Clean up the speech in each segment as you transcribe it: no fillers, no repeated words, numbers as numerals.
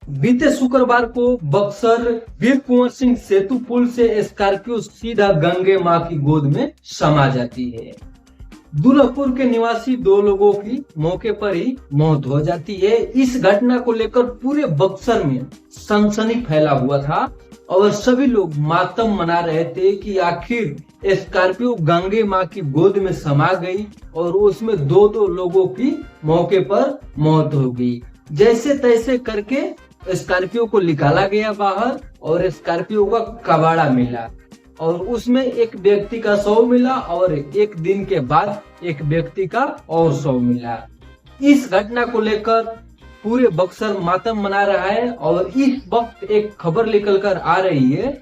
बीते शुक्रवार को बक्सर वीर कुंवर सिंह सेतु पुल से स्कॉर्पियो सीधा गंगे मां की गोद में समा जाती है। दुल्हपुर के निवासी 2 लोगों की मौके पर ही मौत हो जाती है। इस घटना को लेकर पूरे बक्सर में सनसनी फैला हुआ था और सभी लोग मातम मना रहे थे कि आखिर स्कॉर्पियो गंगे मां की गोद में समा गई और उसमें 2 लोगों की मौके पर मौत हो गई। जैसे तैसे करके स्कॉर्पियो को निकाला गया बाहर और स्कॉर्पियो का कबाड़ा मिला और उसमें एक व्यक्ति का शव मिला और एक दिन के बाद एक व्यक्ति का और शव मिला। इस घटना को लेकर पूरे बक्सर मातम मना रहा है और इस वक्त एक खबर निकल कर आ रही है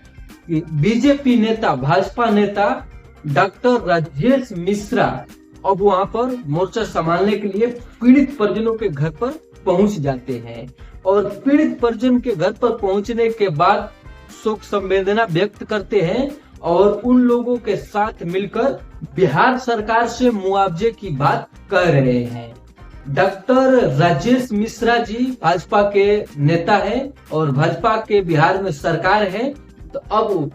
कि बीजेपी नेता, भाजपा नेता डॉक्टर राजेश मिश्रा अब वहां पर मोर्चा संभालने के लिए पीड़ित परिजनों के घर पर पहुंच जाते हैं और पीड़ित परिजन के घर पर पहुंचने के बाद शोक संवेदना व्यक्त करते हैं और उन लोगों के साथ मिलकर बिहार सरकार से मुआवजे की बात कर रहे हैं। डॉक्टर राजेश मिश्रा जी भाजपा के नेता हैं और भाजपा के बिहार में सरकार है, तो अब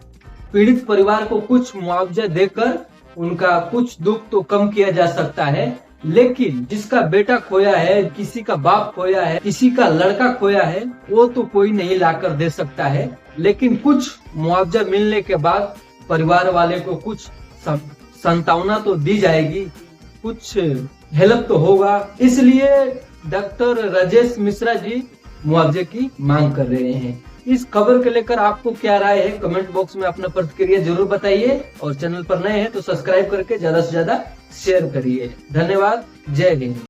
पीड़ित परिवार को कुछ मुआवजा देकर उनका कुछ दुख तो कम किया जा सकता है। लेकिन जिसका बेटा खोया है, किसी का बाप खोया है, किसी का लड़का खोया है, वो तो कोई नहीं लाकर दे सकता है। लेकिन कुछ मुआवजा मिलने के बाद परिवार वाले को कुछ सांत्वना तो दी जाएगी, कुछ हेल्प तो होगा। इसलिए डॉक्टर राजेश मिश्रा जी मुआवजे की मांग कर रहे हैं। इस खबर को लेकर आपको क्या राय है, कमेंट बॉक्स में अपना प्रतिक्रिया जरूर बताइए और चैनल पर नए हैं तो सब्सक्राइब करके ज्यादा से ज्यादा शेयर करिए। धन्यवाद। जय हिंद।